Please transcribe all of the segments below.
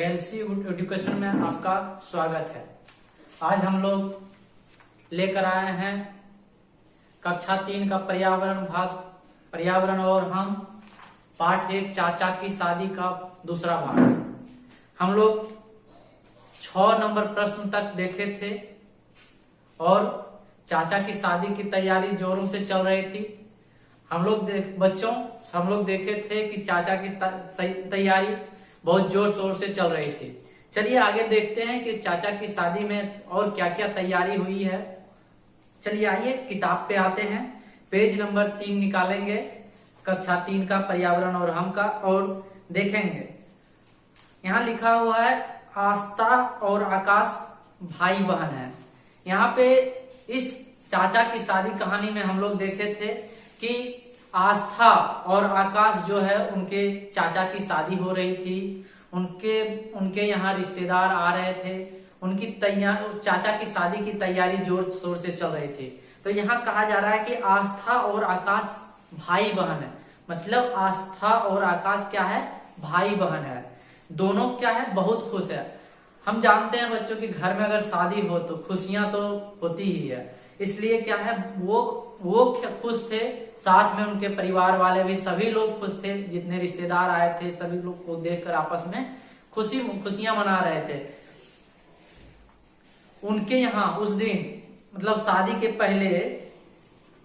KLC education में आपका स्वागत है। आज हम लोग लेकर आए हैं कक्षा 3 का पर्यावरण और हम पाठ 1 चाचा की शादी का दूसरा भाग। हम लोग 6 नंबर प्रश्न तक देखे थे और चाचा की शादी की तैयारी जोरों से चल रही थी। हम लोग देखे थे कि चाचा की तैयारी बहुत जोर शोर से चल रही थी। चलिए आगे देखते हैं कि चाचा की शादी में और क्या क्या तैयारी हुई है। चलिए आइए किताब पे आते हैं, पेज नंबर 3 निकालेंगे कक्षा 3 का पर्यावरण और हम का, और देखेंगे यहाँ लिखा हुआ है आस्था और आकाश भाई बहन है। यहाँ पे इस चाचा की शादी कहानी में हम लोग देखे थे कि आस्था और आकाश जो है उनके चाचा की शादी हो रही थी। उनके यहाँ रिश्तेदार आ रहे थे। उनकी चाचा की शादी की तैयारी जोर शोर से चल रही थी। तो यहाँ कहा जा रहा है कि आस्था और आकाश भाई बहन है। मतलब आस्था और आकाश क्या है? भाई बहन है। दोनों क्या है? बहुत खुश है। हम जानते हैं बच्चों की घर में अगर शादी हो तो खुशियां तो होती ही है। इसलिए क्या है, वो खुश थे, साथ में उनके परिवार वाले भी, सभी लोग खुश थे। जितने रिश्तेदार आए थे सभी लोग को देखकर आपस में खुशियां मना रहे थे। उनके यहाँ उस दिन मतलब शादी के पहले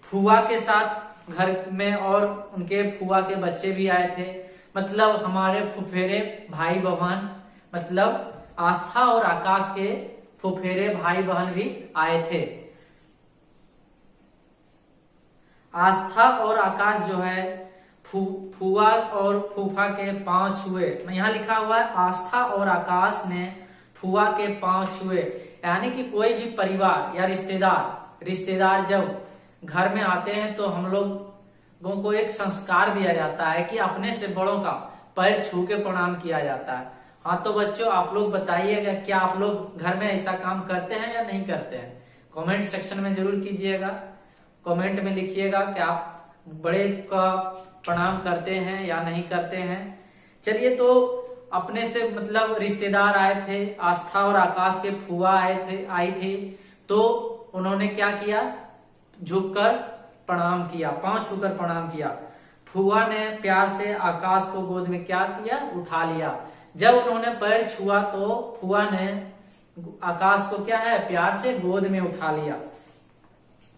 फुआ के साथ घर में और उनके फुआ के बच्चे भी आए थे। मतलब हमारे फुफेरे भाई बहन, मतलब आस्था और आकाश के फुफेरे भाई बहन भी आए थे। आस्था और आकाश जो है फुआ और फूफा के पांव छुए। यहाँ लिखा हुआ है आस्था और आकाश ने फुआ के पांव छुए। यानी कि कोई भी परिवार या रिश्तेदार जब घर में आते हैं तो हम लोगों को एक संस्कार दिया जाता है कि अपने से बड़ों का पैर छू के प्रणाम किया जाता है। हाँ तो बच्चों आप लोग बताइएगा, क्या आप लोग घर में ऐसा काम करते हैं या नहीं करते हैं? कमेंट सेक्शन में जरूर कीजिएगा। कमेंट में लिखिएगा कि आप बड़े का प्रणाम करते हैं या नहीं करते हैं। चलिए, तो अपने से मतलब रिश्तेदार आए थे, आस्था और आकाश के फुआ आई थी। तो उन्होंने क्या किया? झुककर प्रणाम किया, पांव छूकर प्रणाम किया। फुआ ने प्यार से आकाश को गोद में क्या किया? उठा लिया। जब उन्होंने पैर छुआ तो फुआ ने आकाश को क्या है? प्यार से गोद में उठा लिया।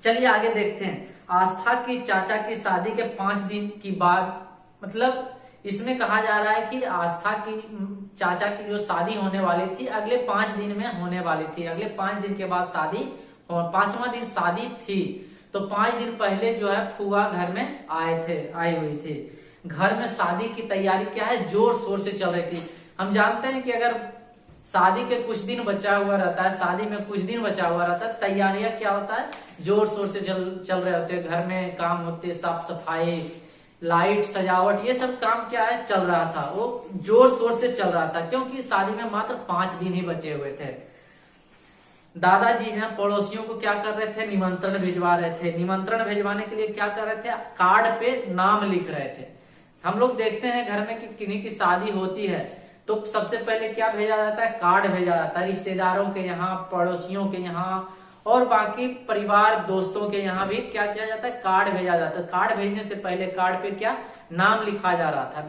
चलिए आगे देखते हैं। आस्था की चाचा की शादी के 5 दिन की बाद, मतलब इसमें कहा जा रहा है कि आस्था की चाचा की जो शादी होने वाली थी अगले 5 दिन में होने वाली थी। अगले 5 दिन के बाद शादी, और 5वां दिन शादी थी। तो 5 दिन पहले जो है फुआ घर में आई हुई थी। घर में शादी की तैयारी क्या है? जोर शोर से चल रही थी। हम जानते हैं कि अगर शादी के कुछ दिन बचा हुआ रहता है, शादी में कुछ दिन बचा हुआ रहता है, तैयारियां क्या होता है? जोर शोर से चल रहे होते हैं। घर में काम होते, साफ सफाई, लाइट, सजावट, ये सब काम क्या है? चल रहा था। वो जोर शोर से चल रहा था क्योंकि शादी में मात्र 5 दिन ही बचे हुए थे। दादाजी हैं पड़ोसियों को क्या कर रहे थे? निमंत्रण भिजवा रहे थे। निमंत्रण भिजवाने के लिए क्या कर रहे थे? कार्ड पे नाम लिख रहे थे। हम लोग देखते हैं घर में कि किन्हीं की शादी होती है तो सबसे पहले क्या भेजा जाता है? कार्ड भेजा जाता है। रिश्तेदारों के यहाँ, पड़ोसियों के यहाँ और बाकी परिवार दोस्तों के यहाँ भी क्या किया जाता है? कार्ड भेजा जाता है। कार्ड भेजने से पहले कार्ड पे क्या नाम लिखा जा रहा था।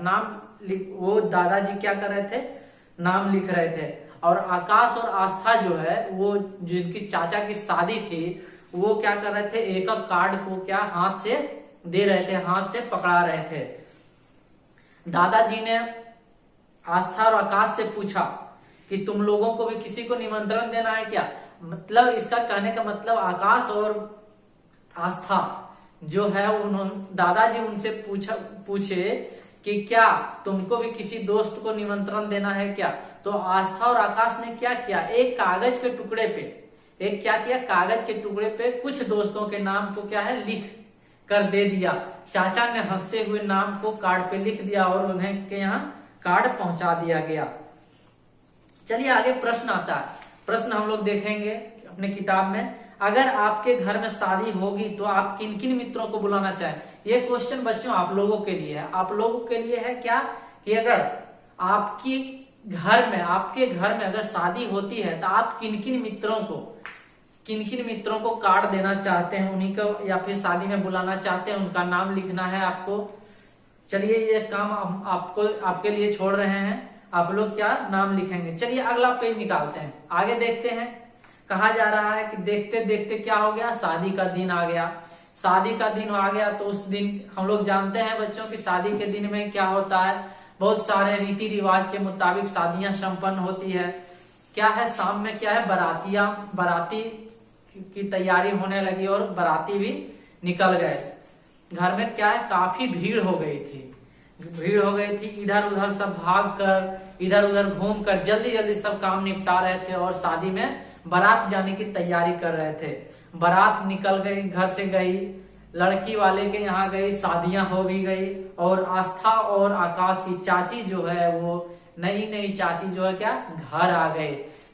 वो दादाजी क्या कर रहे थे? नाम लिख रहे थे। और आकाश और आस्था जो है, वो जिनकी चाचा की शादी थी, वो क्या कर रहे थे? एक एक कार्ड को क्या हाथ से दे रहे थे, हाथ से पकड़ा रहे थे। दादाजी ने आस्था और आकाश से पूछा कि तुम लोगों को भी किसी को निमंत्रण देना है क्या? मतलब इसका कहने का मतलब आकाश और आस्था जो है, दादाजी उनसे पूछे कि क्या तुमको भी किसी दोस्त को निमंत्रण देना है क्या? तो आस्था और आकाश ने क्या किया? एक कागज के टुकड़े पे कागज के टुकड़े पे कुछ दोस्तों के नाम को क्या है? लिख कर दे दिया। चाचा ने हंसते हुए नाम को कार्ड पे लिख दिया और उन्हें के यहाँ कार्ड पहुंचा दिया गया। चलिए आगे प्रश्न आता है। प्रश्न हम लोग देखेंगे अपने किताब में। अगर आपके घर में शादी होगी तो आप किन किन मित्रों को बुलाना चाहें? ये क्वेश्चन बच्चों आप लोगों के लिए है। आप लोगों के लिए है क्या कि अगर आपकी घर में, आपके घर में अगर शादी होती है तो आप किन किन मित्रों को कार्ड देना चाहते हैं, उन्हीं को, या फिर शादी में बुलाना चाहते हैं, उनका नाम लिखना है आपको। चलिए ये काम हम आपके लिए छोड़ रहे हैं, आप लोग क्या नाम लिखेंगे। चलिए अगला पेज निकालते हैं, आगे देखते हैं। कहा जा रहा है कि देखते देखते क्या हो गया, शादी का दिन आ गया। शादी का दिन आ गया तो उस दिन हम लोग जानते हैं बच्चों की शादी के दिन में क्या होता है, बहुत सारे रीति रिवाज के मुताबिक शादियां संपन्न होती है। क्या है, शाम में क्या है, बाराती की तैयारी होने लगी और बाराती भी निकल गए। घर में क्या है, काफी भीड़ हो गई थी, इधर उधर सब भाग कर, इधर उधर घूम कर जल्दी जल्दी सब काम निपटा रहे थे और शादी में बारात जाने की तैयारी कर रहे थे। बारात निकल गई, घर से गई, लड़की वाले के यहाँ गई, शादियां हो भी गई और आस्था और आकाश की चाची जो है वो नई चाची जो है क्या घर आ गए।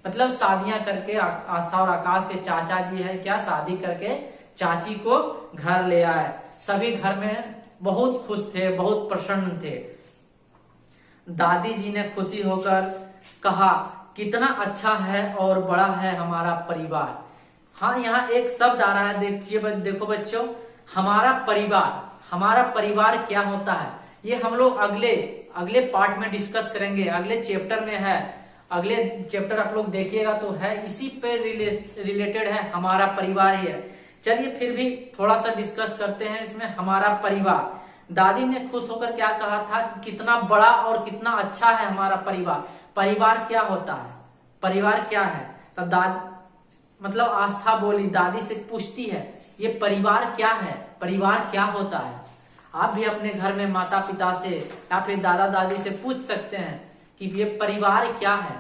मतलब शादियां करके आस्था और आकाश के चाचा जी है क्या शादी करके चाची को घर ले आए। सभी घर में बहुत खुश थे, बहुत प्रसन्न थे। दादी जी ने खुशी होकर कहा, कितना अच्छा है और बड़ा है हमारा परिवार। हाँ, यहाँ एक शब्द आ रहा है, देखो बच्चों, हमारा परिवार क्या होता है, ये हम लोग अगले पार्ट में डिस्कस करेंगे, अगले चैप्टर में है। अगले चैप्टर आप लोग देखिएगा तो है, इसी पे रिलेटेड है, हमारा परिवार ही है। चलिए फिर भी थोड़ा सा डिस्कस करते हैं इसमें, हमारा परिवार। दादी ने खुश होकर क्या कहा था कि कितना बड़ा और कितना अच्छा है हमारा परिवार। परिवार क्या होता है, परिवार क्या है, तब मतलब आस्था बोली, दादी से पूछती है ये परिवार क्या है, परिवार क्या होता है। आप भी अपने घर में माता पिता से या फिर दादा दादी से पूछ सकते हैं कि ये परिवार क्या है।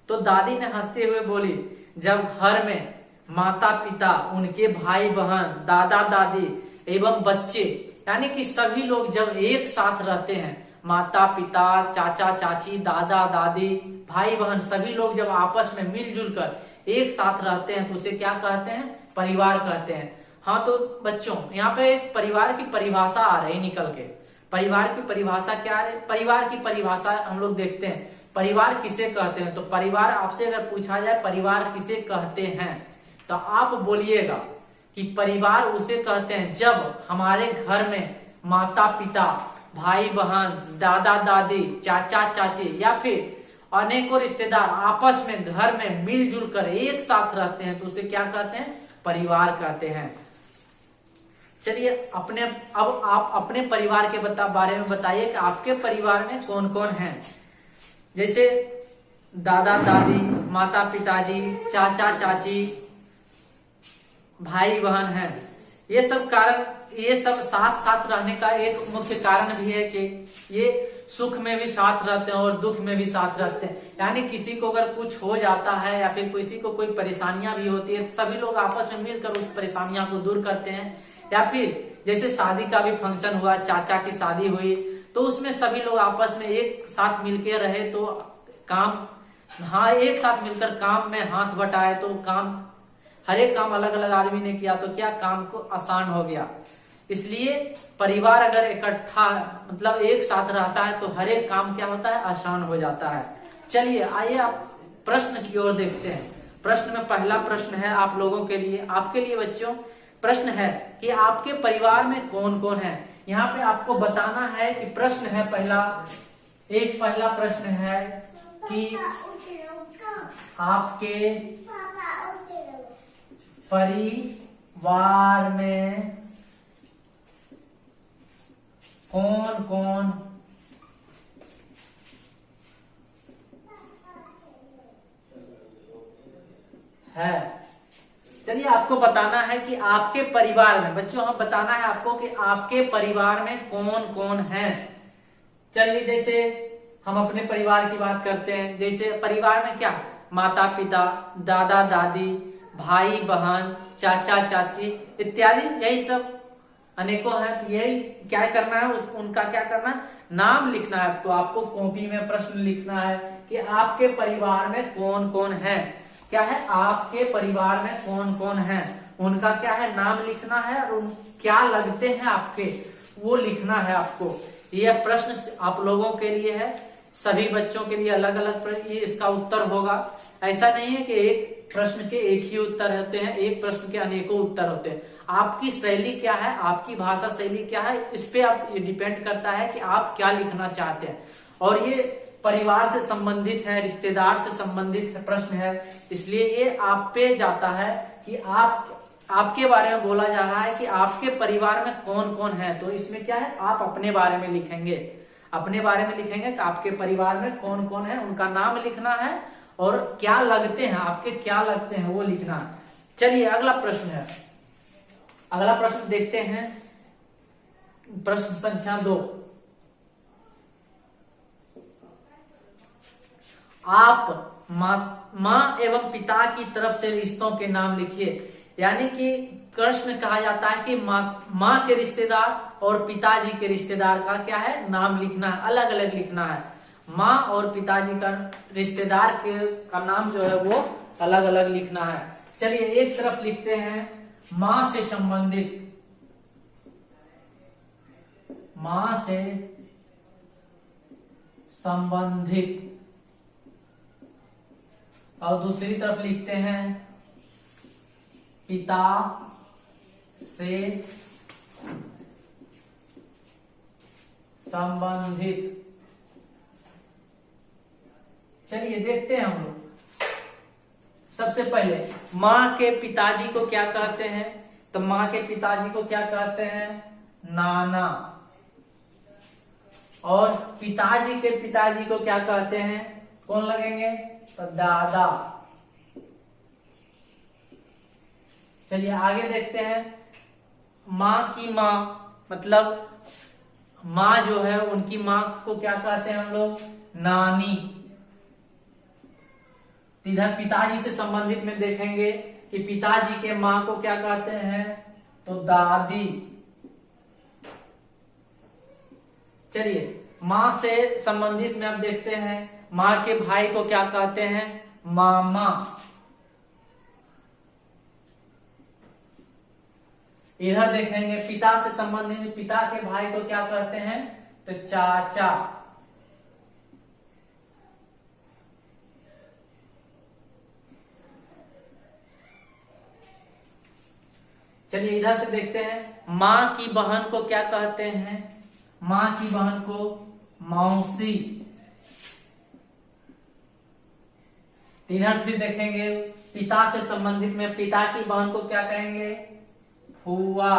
तो दादी ने हंसते हुए बोली, जब घर में माता पिता, उनके भाई बहन, दादा दादी एवं बच्चे, यानी कि सभी लोग जब एक साथ रहते हैं, माता पिता, चाचा चाची, दादा दादी, भाई बहन, सभी लोग जब आपस में मिलजुल कर एक साथ रहते हैं तो उसे क्या कहते हैं, परिवार कहते हैं। हाँ तो बच्चों यहाँ पे एक परिवार की परिभाषा आ रही निकल के। परिवार की परिभाषा क्या है, परिवार की परिभाषा हम लोग देखते हैं, परिवार किसे कहते हैं। तो परिवार आपसे अगर पूछा जाए परिवार किसे कहते हैं तो आप बोलिएगा कि परिवार उसे कहते हैं जब हमारे घर में माता पिता, भाई बहन, दादा दादी, चाचा चाची या फिर अनेकों रिश्तेदार आपस में घर में मिलजुल कर एक साथ रहते हैं तो उसे क्या कहते हैं, परिवार कहते हैं। चलिए अब आप अपने परिवार के बारे में बताइए कि आपके परिवार में कौन कौन हैं। जैसे दादा दादी, माता पिताजी, चाचा चाची, भाई बहन हैं। ये सब साथ साथ रहने का एक मुख्य कारण भी है कि ये सुख में भी साथ रहते हैं और दुख में भी साथ रहते हैं। यानी किसी को अगर कुछ हो जाता है या फिर किसी को कोई परेशानियां भी होती है, सभी लोग आपस में मिलकर उस परेशानियां को दूर करते हैं। या फिर जैसे शादी का भी फंक्शन हुआ, चाचा की शादी हुई, तो उसमें सभी लोग आपस में एक साथ मिलकर रहे तो एक साथ मिलकर काम में हाथ बटाए तो हर एक काम अलग अलग आदमी ने किया तो क्या काम को आसान हो गया। इसलिए परिवार अगर इकट्ठा मतलब एक साथ रहता है तो हर एक काम क्या होता है, आसान हो जाता है। चलिए आइए आप प्रश्न की ओर देखते हैं। प्रश्न में पहला प्रश्न है आप लोगों के लिए, आपके लिए बच्चों प्रश्न है कि आपके परिवार में कौन कौन है। यहाँ पे आपको बताना है कि प्रश्न है पहला प्रश्न है कि आपके परिवार में कौन कौन है। चलिए आपको बताना है कि आपके परिवार में, बच्चों हम बताना है आपको कि आपके परिवार में कौन कौन है। चलिए जैसे हम अपने परिवार की बात करते हैं, जैसे परिवार में क्या, माता पिता, दादा दादी, भाई बहन, चाचा चाची इत्यादि, यही सब अनेकों हैं। यही क्या करना है, उनका क्या करना है, नाम लिखना है आपको। आपको कॉपी में प्रश्न लिखना है कि आपके परिवार में कौन कौन है। क्या है, आपके परिवार में कौन कौन है, उनका क्या है, नाम लिखना है और क्या लगते हैं आपके, वो लिखना है आपको। यह प्रश्न आप लोगों के लिए है, सभी बच्चों के लिए अलग अलग ये इसका उत्तर होगा। ऐसा नहीं है कि एक प्रश्न के एक ही उत्तर होते हैं, एक प्रश्न के अनेकों उत्तर होते हैं। आपकी शैली क्या है, आपकी भाषा शैली क्या है, इस पे आप ये डिपेंड करता है कि आप क्या लिखना चाहते हैं। और ये परिवार से संबंधित है, रिश्तेदार से संबंधित है प्रश्न है, इसलिए ये आप पे जाता है कि आपके बारे में बोला जा रहा है कि आपके परिवार में कौन कौन है। तो इसमें क्या है, आप अपने बारे में लिखेंगे, अपने बारे में लिखेंगे कि आपके परिवार में कौन कौन है, उनका नाम लिखना है और क्या लगते हैं, आपके क्या लगते हैं वो लिखना है। चलिए अगला प्रश्न है, अगला प्रश्न देखते हैं, प्रश्न संख्या 2। आप माँ एवं पिता की तरफ से रिश्तों के नाम लिखिए। यानी कि प्रश्न कहा जाता है कि माँ के रिश्तेदार और पिताजी के रिश्तेदार का क्या है, नाम लिखना है, अलग अलग लिखना है। माँ और पिताजी का रिश्तेदार का नाम जो है वो अलग अलग लिखना है। चलिए एक तरफ लिखते हैं माँ से संबंधित, माँ से संबंधित, और दूसरी तरफ लिखते हैं पिता से संबंधित। चलिए देखते हैं हम लोग। सबसे पहले माँ के पिताजी को क्या कहते हैं, तो माँ के पिताजी को क्या कहते हैं, नाना। और पिताजी के पिताजी को क्या कहते हैं, कौन लगेंगे, तो दादा। चलिए आगे देखते हैं, माँ की माँ, मतलब माँ जो है उनकी माँ को क्या कहते हैं हम लोग, नानी। इधर पिताजी से संबंधित में देखेंगे कि पिताजी के माँ को क्या कहते हैं, तो दादी। चलिए माँ से संबंधित में अब देखते हैं, माँ के भाई को क्या कहते हैं, मामा। इधर देखेंगे पिता से संबंधित, पिता के भाई को क्या कहते हैं, तो चाचा। चलिए इधर से देखते हैं, माँ की बहन को क्या कहते हैं, माँ की बहन को मौसी। इधर फिर देखेंगे पिता से संबंधित में, पिता की बहन को क्या कहेंगे, फूआ।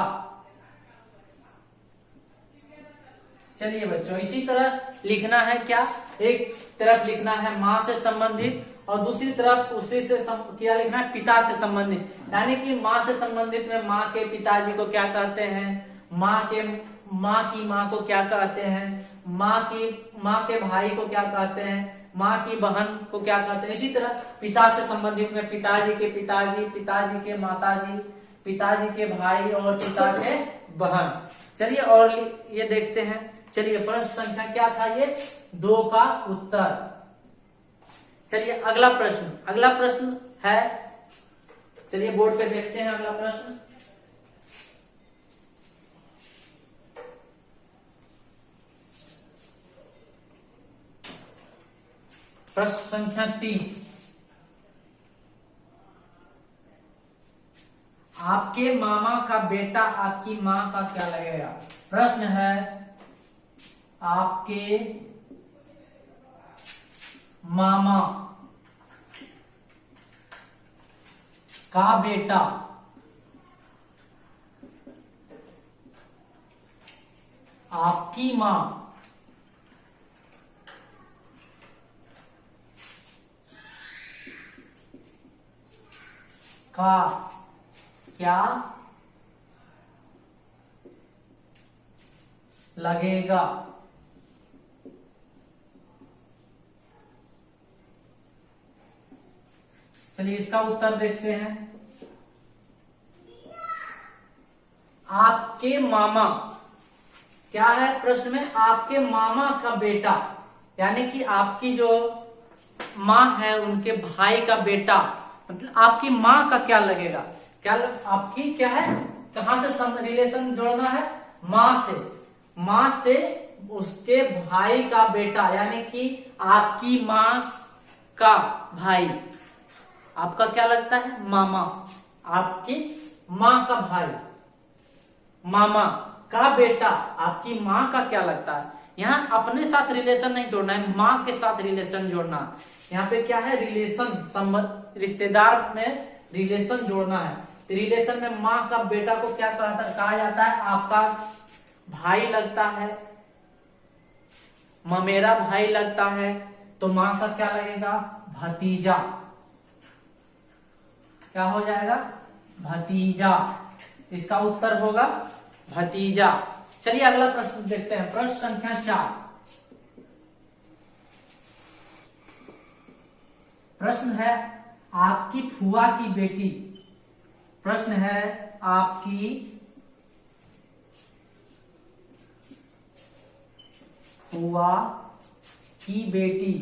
चलिए बच्चों इसी तरह लिखना है, क्या एक तरफ लिखना है माँ से संबंधित और दूसरी तरफ उसी से क्या लिखना है, पिता से संबंधित। यानी कि माँ से संबंधित में माँ के पिताजी को क्या कहते हैं, माँ की माँ को क्या कहते हैं, माँ के भाई को क्या कहते हैं, माँ की बहन को क्या कहते हैं। इसी तरह पिता से संबंधित में पिताजी के पिताजी, पिताजी के माताजी, पिताजी के भाई और पिता के बहन। चलिए और ये देखते हैं। चलिए प्रश्न संख्या क्या था, ये 2 का उत्तर। चलिए अगला प्रश्न है, चलिए बोर्ड पे देखते हैं अगला प्रश्न। प्रश्न संख्या 3, आपके मामा का बेटा आपकी माँ का क्या लगेगा। प्रश्न है, आपके मामा का बेटा आपकी माँ का क्या लगेगा। चलिए इसका उत्तर देखते हैं। आपके मामा क्या है, प्रश्न में आपके मामा का बेटा, यानी कि आपकी जो माँ है उनके भाई का बेटा, मतलब आपकी माँ का क्या लगेगा, आपकी क्या है, कहां से रिलेशन जोड़ना है, माँ से उसके भाई का बेटा, यानी कि आपकी माँ का भाई, आपका क्या लगता है मामा, आपकी माँ का भाई, मामा का बेटा आपकी माँ का क्या लगता है। यहाँ अपने साथ रिलेशन नहीं जोड़ना है, माँ के साथ रिलेशन जोड़ना। यहाँ पे क्या है, रिलेशन, संबंध, रिश्तेदार में रिलेशन जोड़ना है। रिलेशन में माँ का बेटा को क्या कहा जाता है, आपका भाई लगता है, ममेरा भाई लगता है, तो माँ का क्या लगेगा, भतीजा, क्या हो जाएगा, भतीजा। इसका उत्तर होगा भतीजा। चलिए अगला प्रश्न देखते हैं, प्रश्न संख्या 4। प्रश्न है आपकी फुआ की बेटी, प्रश्न है आपकी फुआ की बेटी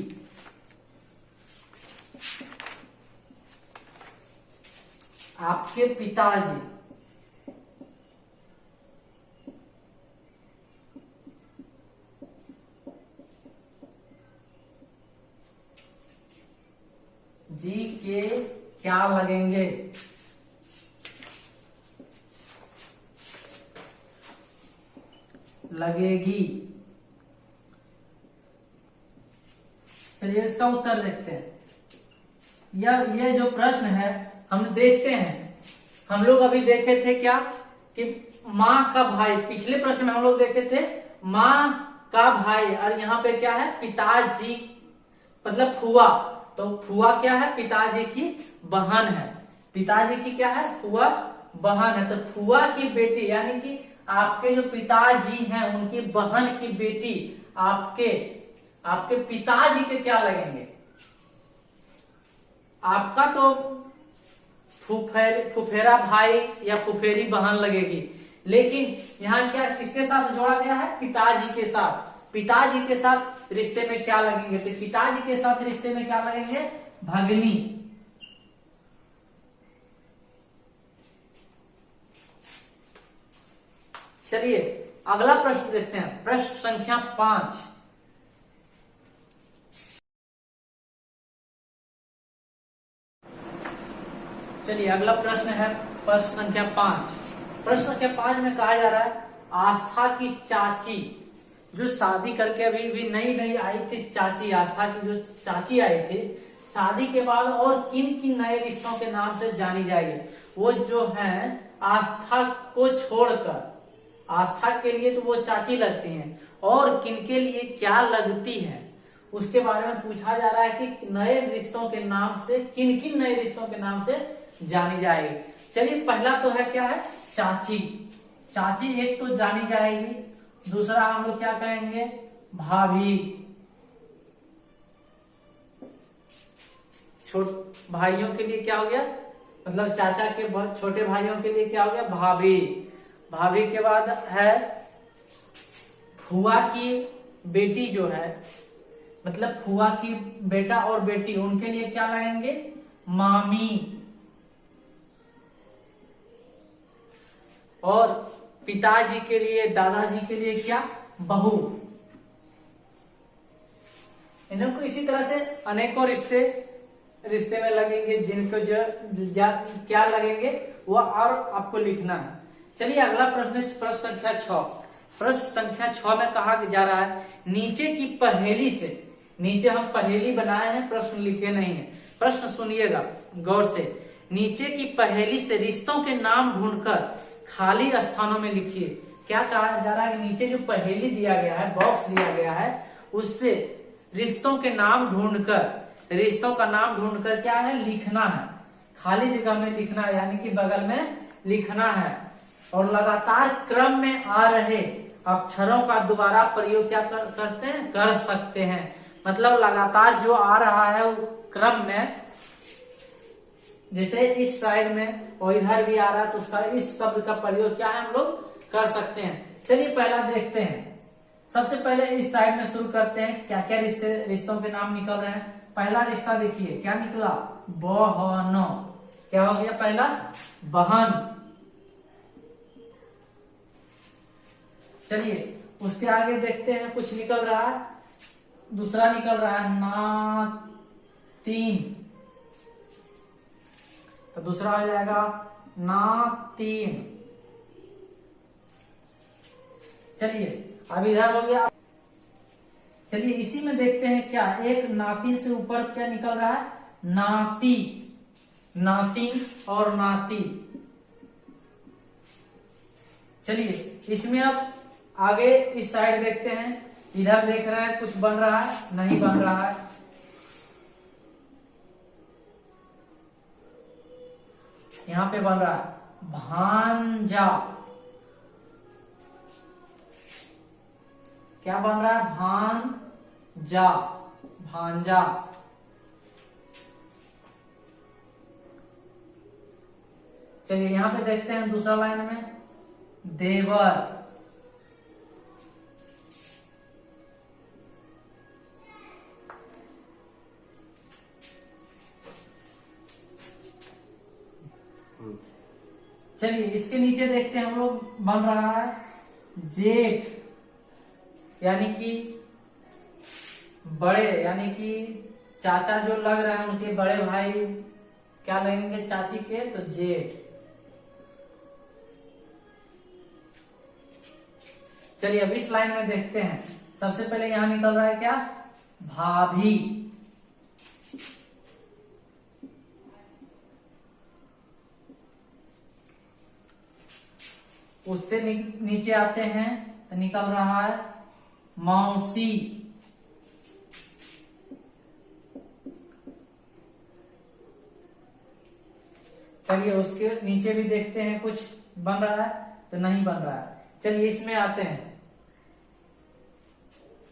आपके पिताजी जी के क्या लगेंगे, लगेगी। चलिए इसका उत्तर देखते हैं। ये जो प्रश्न है हम देखते हैं, हम लोग अभी देखे थे क्या कि माँ का भाई, पिछले प्रश्न में हम लोग देखे थे माँ का भाई, और यहाँ पे क्या है, पिताजी मतलब फुआ, तो फुआ क्या है, पिताजी की बहन है, पिताजी की क्या है, फुआ बहन है। तो फुआ की बेटी यानी कि आपके जो पिताजी हैं उनकी बहन की बेटी आपके पिताजी के क्या लगेंगे, आपका तो फुफेरा भाई या फुफेरी बहन लगेगी, लेकिन यहाँ क्या किसके साथ जोड़ा गया है, पिताजी के साथ। पिताजी के साथ रिश्ते में क्या लगेंगे, तो पिताजी के साथ रिश्ते में क्या लगेंगे, भगनी। चलिए अगला प्रश्न देखते हैं, प्रश्न संख्या 5। चलिए अगला प्रश्न है प्रश्न संख्या 5। प्रश्न संख्या 5 में कहा जा रहा है आस्था की चाची, जो शादी करके अभी नई नई आई थी चाची, आस्था की जो चाची आई थी, शादी के बाद और किन किन नए रिश्तों के नाम से जानी जाएगी। वो जो है आस्था को छोड़कर, आस्था के लिए तो वो चाची लगती हैं, और किन के लिए क्या लगती है उसके बारे में पूछा जा रहा है कि नए रिश्तों के नाम से, किन किन नए रिश्तों के नाम से जानी जाएगी। चलिए पहला तो है क्या है, चाची। चाची एक तो जानी जाएगी, दूसरा हम लोग क्या कहेंगे, भाभी। भाइयों के लिए क्या हो गया, मतलब चाचा के बहुत छोटे भाइयों के लिए क्या हो गया, भाभी। भाभी के बाद है फुआ की बेटी जो है, मतलब फुआ की बेटा और बेटी, उनके लिए क्या लगेंगे, मामी। और पिताजी के लिए, दादाजी के लिए क्या, बहू। इन्हों को इसी तरह से अनेकों रिश्ते में लगेंगे, जिनको जो क्या लगेंगे वो और आपको लिखना है। चलिए अगला प्रश्न, प्रश्न संख्या 6। प्रश्न संख्या 6 में कहा जा रहा है नीचे की पहेली से, नीचे हम पहेली बनाए हैं, प्रश्न लिखे नहीं है। प्रश्न सुनिएगा गौर से, नीचे की पहेली से रिश्तों के नाम ढूंढकर खाली स्थानों में लिखिए। क्या कहा जा रहा है, नीचे जो पहेली दिया गया है, बॉक्स दिया गया है, उससे रिश्तों के नाम ढूंढकर, रिश्तों का नाम ढूंढकर क्या है, लिखना है, खाली जगह में लिखना है, यानी कि बगल में लिखना है। और लगातार क्रम में आ रहे अक्षरों का दोबारा प्रयोग क्या करते हैं, कर सकते हैं। मतलब लगातार जो आ रहा है वो क्रम में, जैसे इस साइड में और इधर भी आ रहा है, तो उसका इस शब्द का प्रयोग क्या है, हम लोग कर सकते हैं। चलिए पहला देखते हैं, सबसे पहले इस साइड में शुरू करते हैं, क्या क्या रिश्तों के नाम निकल रहे हैं। पहला रिश्ता देखिए क्या निकला, बहन। क्या हो गया, पहला बहन। चलिए उसके आगे देखते हैं कुछ निकल रहा है, दूसरा निकल रहा है नातिन, तो दूसरा हो जाएगा नातिन। चलिए अब इधर हो गया। चलिए इसी में देखते हैं क्या, एक नातिन से ऊपर क्या निकल रहा है, नाती, नातिन और नाती। चलिए इसमें अब आगे इस साइड देखते हैं, इधर देख रहे हैं कुछ बन रहा है, नहीं बन रहा है। यहां पे बन रहा है भांजा, क्या बन रहा है, भांजा, भांजा। चलिए यहां पे देखते हैं दूसरा लाइन में देवर, चलिए इसके नीचे देखते हैं हम लोग, बन रहा है जेठ, यानी कि बड़े, यानी कि चाचा जो लग रहे हैं उनके बड़े भाई क्या लगेंगे चाची के, तो जेठ। चलिए अब इस लाइन में देखते हैं, सबसे पहले यहां निकल रहा है क्या, भाभी, उससे नीचे आते हैं तो निकल रहा है मौसी, चलिए उसके नीचे भी देखते हैं कुछ बन रहा है, तो नहीं बन रहा है। चलिए इसमें आते हैं,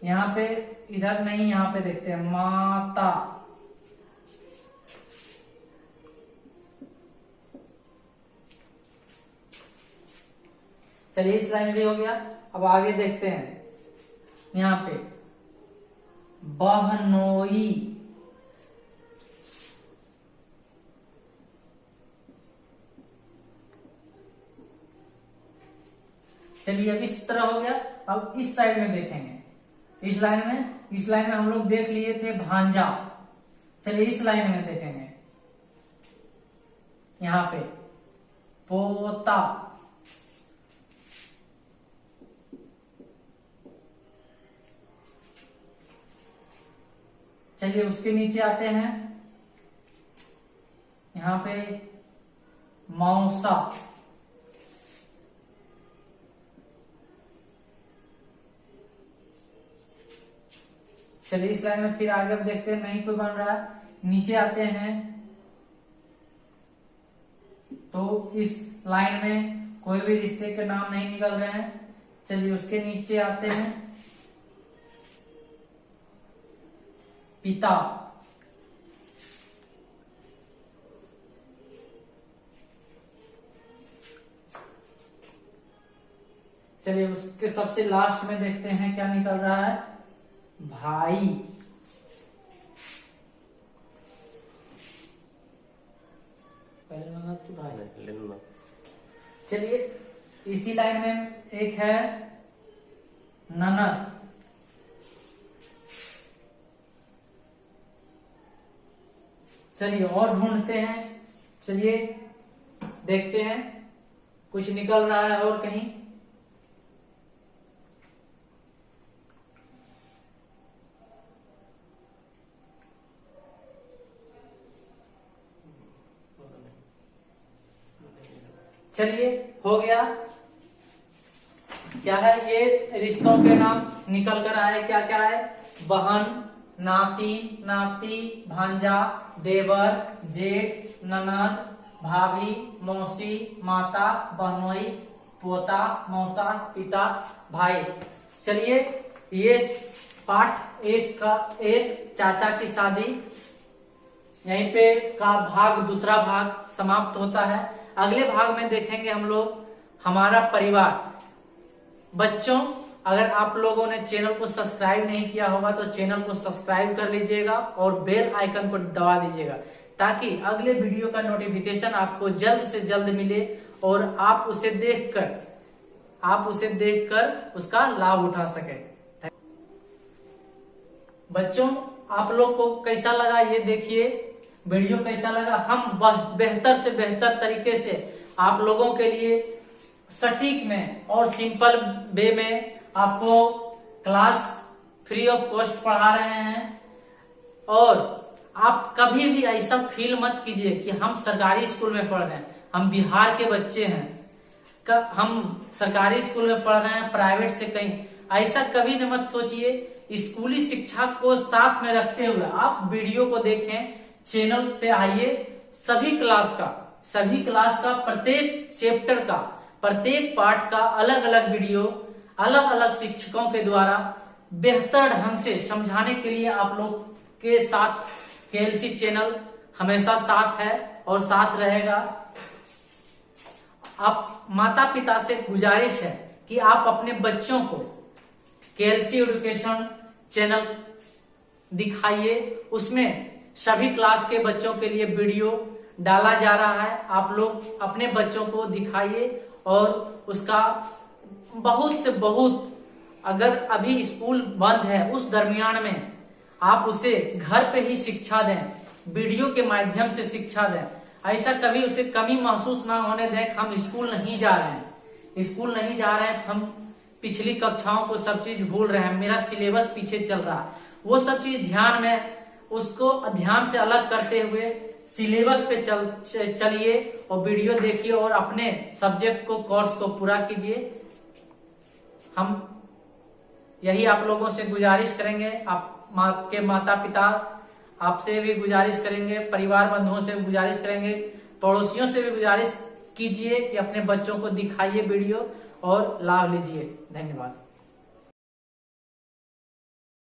यहां पे इधर नहीं, यहां पे देखते हैं माता, चलिए इस लाइन भी हो गया। अब आगे देखते हैं, यहां पे बहनोई, चलिए अब इस तरह हो गया। अब इस साइड में देखेंगे, इस लाइन में हम लोग देख लिए थे भांजा। चलिए इस लाइन में देखेंगे, यहां पे पोता, चलिए उसके नीचे आते हैं, यहां पे मौसा, चलिए इस लाइन में फिर आगे अब देखते हैं, नहीं कोई बन रहा है। नीचे आते हैं तो इस लाइन में कोई भी रिश्ते के नाम नहीं निकल रहे हैं। चलिए उसके नीचे आते हैं, पिता, चलिए उसके सबसे लास्ट में देखते हैं क्या निकल रहा है, भाई, पहले ननद की भाई। चलिए इसी लाइन में एक है ननद, चलिए और ढूंढते हैं। चलिए देखते हैं कुछ निकल रहा है और कहीं, चलिए हो गया। क्या है, ये रिश्तों के नाम निकल कर आए, क्या क्या है, बहन, नाती, नाती, भांजा, देवर, जेठ, ननद, भाभी, मौसी, माता, बहनोई, पोता, मौसा, पिता, भाई। चलिए ये पाठ एक का एक चाचा की शादी यहीं पे का भाग, दूसरा भाग समाप्त होता है। अगले भाग में देखेंगे हम लोग हमारा परिवार। बच्चों, अगर आप लोगों ने चैनल को सब्सक्राइब नहीं किया होगा तो चैनल को सब्सक्राइब कर लीजिएगा और बेल आइकन को दबा दीजिएगा, ताकि अगले वीडियो का नोटिफिकेशन आपको जल्द से जल्द मिले और आप उसे देखकर आप उसे देखकर उसका लाभ उठा सके। बच्चों, आप लोग को कैसा लगा ये देखिए, वीडियो कैसा लगा। हम बेहतर से बेहतर तरीके से आप लोगों के लिए सटीक में और सिंपल वे में आपको क्लास फ्री ऑफ कॉस्ट पढ़ा रहे हैं। और आप कभी भी ऐसा फील मत कीजिए कि हम सरकारी स्कूल में पढ़ रहे हैं, हम बिहार के बच्चे हैं, हम सरकारी स्कूल में पढ़ रहे हैं प्राइवेट से कहीं, ऐसा कभी न मत सोचिए। स्कूली शिक्षा को साथ में रखते हुए आप वीडियो को देखें, चैनल पे आइए, सभी क्लास का प्रत्येक चैप्टर का, प्रत्येक पार्ट का अलग अलग वीडियो अलग अलग शिक्षकों के द्वारा बेहतर ढंग से समझाने के लिए आप लोग के साथ केएलसी चैनल हमेशा साथ है और साथ रहेगा। आप माता पिता से गुजारिश है कि आप अपने बच्चों को केएलसी एजुकेशन चैनल दिखाइए, उसमें सभी क्लास के बच्चों के लिए वीडियो डाला जा रहा है। आप लोग अपने बच्चों को दिखाइए और उसका बहुत से बहुत, अगर अभी स्कूल बंद है उस दरमियान में आप उसे घर पे ही शिक्षा दें, वीडियो के माध्यम से शिक्षा दें। ऐसा कभी उसे कमी महसूस ना होने दें हम स्कूल नहीं जा रहे हैं, स्कूल नहीं जा रहे हैं, हम पिछली कक्षाओं को सब चीज भूल रहे हैं, मेरा सिलेबस पीछे चल रहा है, वो सब चीज ध्यान में, उसको ध्यान से अलग करते हुए सिलेबस पे चलिए और वीडियो देखिए और अपने सब्जेक्ट को, कोर्स को पूरा कीजिए। हम यही आप लोगों से गुजारिश करेंगे, आपके माता पिता आपसे भी गुजारिश करेंगे, परिवार बंधुओं से भी गुजारिश करेंगे, पड़ोसियों से भी गुजारिश कीजिए कि अपने बच्चों को दिखाइए वीडियो और लाभ लीजिए। धन्यवाद।